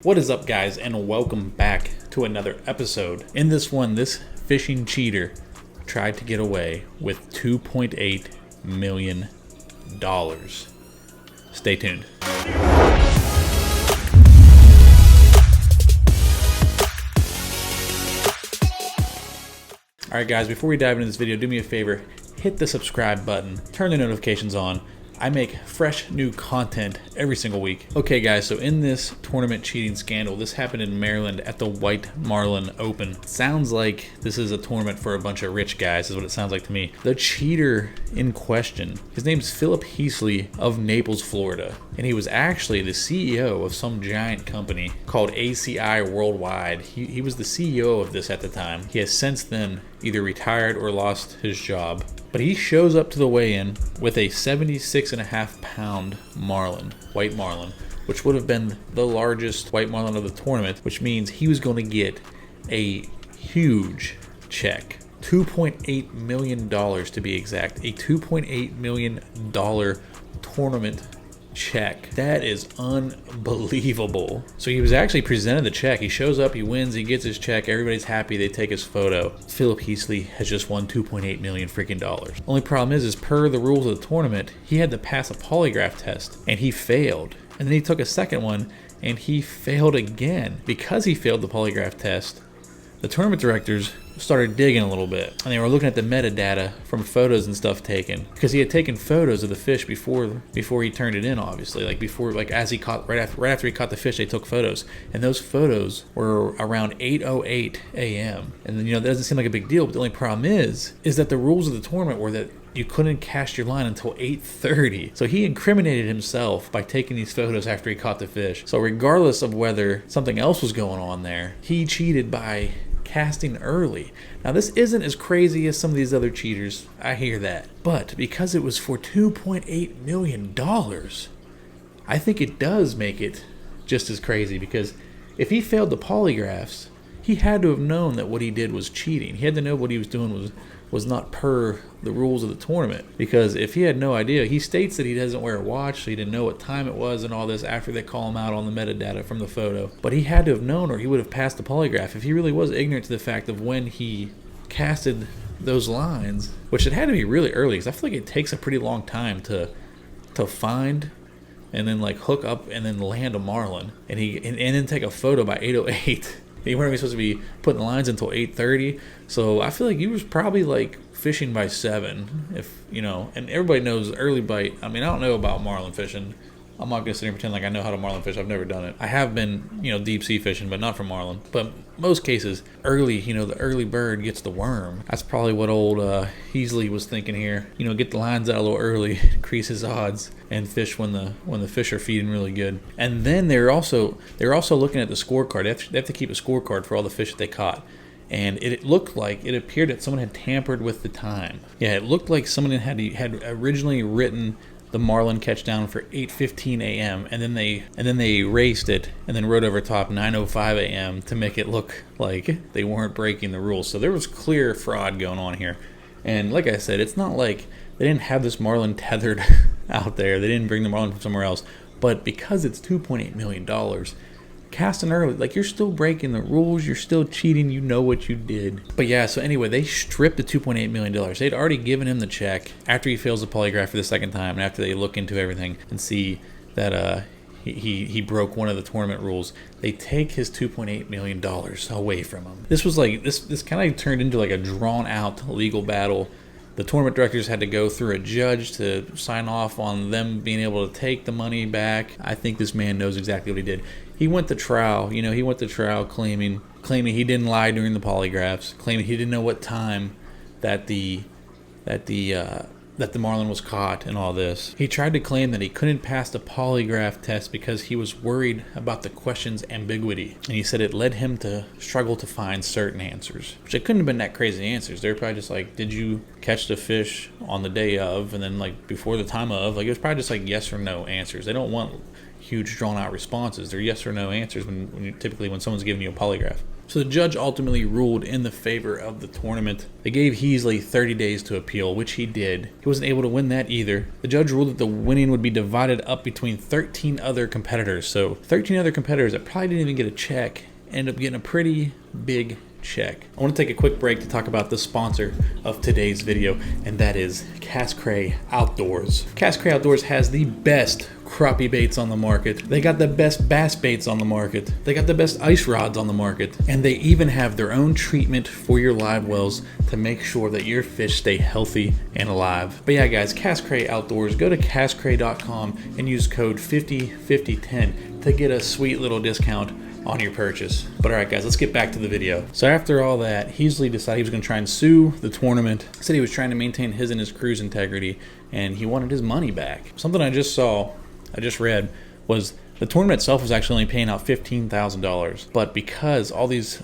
What is up, guys, and welcome back to another episode. In this one, this fishing cheater tried to get away with $2.8 million. Stay tuned. Alright guys, before we dive into this video, do me a favor, hit the subscribe button, turn the notifications on. I make fresh new content every single week. Okay guys, so in this tournament cheating scandal, this happened in Maryland at the Marlin Open. Sounds like this is a tournament for a bunch of rich guys, is what it sounds like to me. The cheater in question, his name's Philip Heasley of Naples, Florida. And he was actually the CEO of some giant company called ACI Worldwide. He was the CEO of this at the time. He has since then either retired or lost his job. But he shows up to the weigh-in with a 76.5 pound marlin, white marlin, which would have been the largest white marlin of the tournament, which means he was going to get a huge check. $2.8 million to be exact. A $2.8 million tournament check. That is unbelievable. So he was actually presented the check. He shows up, he wins, he gets his check, everybody's happy, they take his photo. Philip Heasley has just won $2.8 million freaking dollars. Only problem is per the rules of the tournament, he had to pass a polygraph test and he failed. And then he took a second one and he failed again. Because he failed the polygraph test, the tournament directors started digging a little bit, and they were looking at the metadata from photos and stuff taken, because he had taken photos of the fish before he turned it in. Obviously, as he caught right after he caught the fish, they took photos, and those photos were around 8:08 a.m. And then, that doesn't seem like a big deal, but the only problem is that the rules of the tournament were that you couldn't cast your line until 8:30. So he incriminated himself by taking these photos after he caught the fish. So regardless of whether something else was going on there, he cheated by casting early. Now this isn't as crazy as some of these other cheaters, I hear that, but because it was for $2.8 million, I think it does make it just as crazy, because if he failed the polygraphs, he had to have known that what he did was cheating. He had to know what he was doing was not per the rules of the tournament, because if he had no idea, he states that he doesn't wear a watch, so he didn't know what time it was and all this after they call him out on the metadata from the photo. But he had to have known, or he would have passed the polygraph if he really was ignorant to the fact of when he casted those lines, which it had to be really early, because I feel like it takes a pretty long time to find and then hook up and then land a marlin, and then take a photo by 8:08. He wasn't even supposed to be putting the lines until 8:30, so I feel like he was probably fishing by 7, and everybody knows early bite. I mean, I don't know about marlin fishing. I'm not gonna sit here and pretend like I know how to marlin fish. I've never done it. I have been, deep sea fishing, but not for marlin. But most cases, early, the early bird gets the worm. That's probably what old Heasley was thinking here. Get the lines out a little early, increase his odds, and fish when the fish are feeding really good. And then they're also looking at the scorecard. They have to keep a scorecard for all the fish that they caught. And it appeared that someone had tampered with the time. Yeah, it looked like someone had originally written the marlin catch down for 8:15 a.m. and then they erased it and then wrote over top 9:05 a.m. to make it look like they weren't breaking the rules. So there was clear fraud going on here. And like I said, it's not like they didn't have this marlin tethered out there. They didn't bring the marlin from somewhere else. But because it's $2.8 million, casting early, you're still breaking the rules, you're still cheating, you know what you did. But yeah, so anyway, they stripped the $2.8 million. They'd already given him the check after he fails the polygraph for the second time, and after they look into everything and see that he broke one of the tournament rules. They take his $2.8 million away from him. This was this kind of turned into a drawn out legal battle. The tournament directors had to go through a judge to sign off on them being able to take the money back. I think this man knows exactly what he did. He went to trial. He went to trial claiming he didn't lie during the polygraphs, claiming he didn't know what time that the marlin was caught and all this. He tried to claim that he couldn't pass the polygraph test because he was worried about the question's ambiguity. And he said it led him to struggle to find certain answers, which it couldn't have been that crazy answers. They were probably just did you catch the fish on the day of, and then before the time of? It was probably just yes or no answers. They don't want huge drawn out responses. They're yes or no answers when someone's giving you a polygraph. So the judge ultimately ruled in the favor of the tournament. They gave Heasley 30 days to appeal, which he did. He wasn't able to win that either. The judge ruled that the winning would be divided up between 13 other competitors. So 13 other competitors that probably didn't even get a check ended up getting a pretty big check. I want to take a quick break to talk about the sponsor of today's video, and that is Cascray Outdoors. Cascray Outdoors has the best crappie baits on the market. They got the best bass baits on the market. They got the best ice rods on the market. And they even have their own treatment for your live wells to make sure that your fish stay healthy and alive. But yeah, guys, Cascray Outdoors, go to cascray.com and use code 505010 to get a sweet little discount on your purchase. But alright guys, let's get back to the video. So after all that, Heasley decided he was going to try and sue the tournament. Said he was trying to maintain his and his crew's integrity, and he wanted his money back. Something I just read was the tournament itself was actually only paying out $15,000, but because all these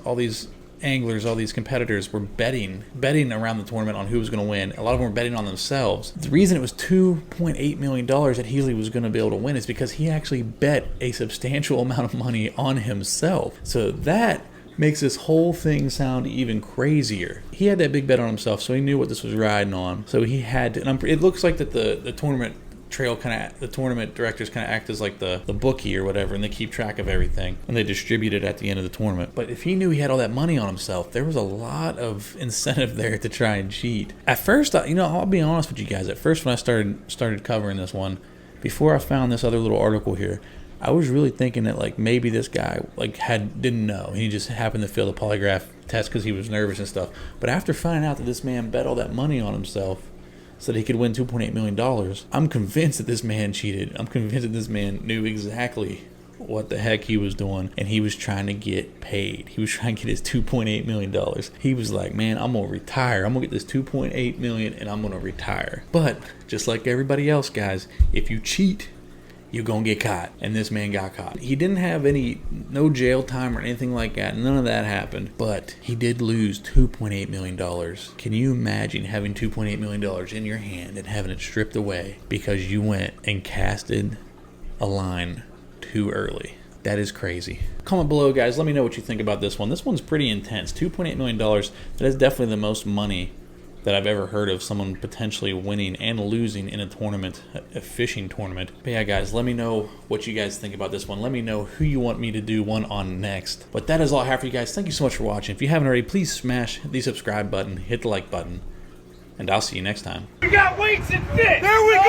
anglers, all these competitors were betting around the tournament on who was going to win. A lot of them were betting on themselves. The reason it was $2.8 million that Heasley was going to be able to win is because he actually bet a substantial amount of money on himself. So that makes this whole thing sound even crazier. He had that big bet on himself, so he knew what this was riding on. So he had to, and it looks like that the tournament the tournament directors kind of act as like the bookie or whatever, and they keep track of everything and they distribute it at the end of the tournament. But if he knew he had all that money on himself, there was a lot of incentive there to try and cheat. At first, I'll be honest with you guys, at first when I started covering this one, before I found this other little article here, I was really thinking that like maybe this guy didn't know. He just happened to fail the polygraph test because he was nervous and stuff. But after finding out that this man bet all that money on himself so that he could win $2.8 million, I'm convinced that this man cheated. I'm convinced that this man knew exactly what the heck he was doing, and he was trying to get paid. He was trying to get his $2.8 million. He was like, man, I'm going to retire. I'm going to get this $2.8 million and I'm going to retire. But just like everybody else, guys, if you cheat, you're going to get caught. And this man got caught. He didn't have no jail time or anything like that. None of that happened. But he did lose $2.8 million. Can you imagine having $2.8 million in your hand and having it stripped away because you went and casted a line too early? That is crazy. Comment below, guys. Let me know what you think about this one. This one's pretty intense. $2.8 million. That is definitely the most money that I've ever heard of someone potentially winning and losing in a tournament, a fishing tournament. But yeah, guys, let me know what you guys think about this one. Let me know who you want me to do one on next. But that is all I have for you guys. Thank you so much for watching. If you haven't already, please smash the subscribe button, hit the like button, and I'll see you next time. We got weights and fish! There we go!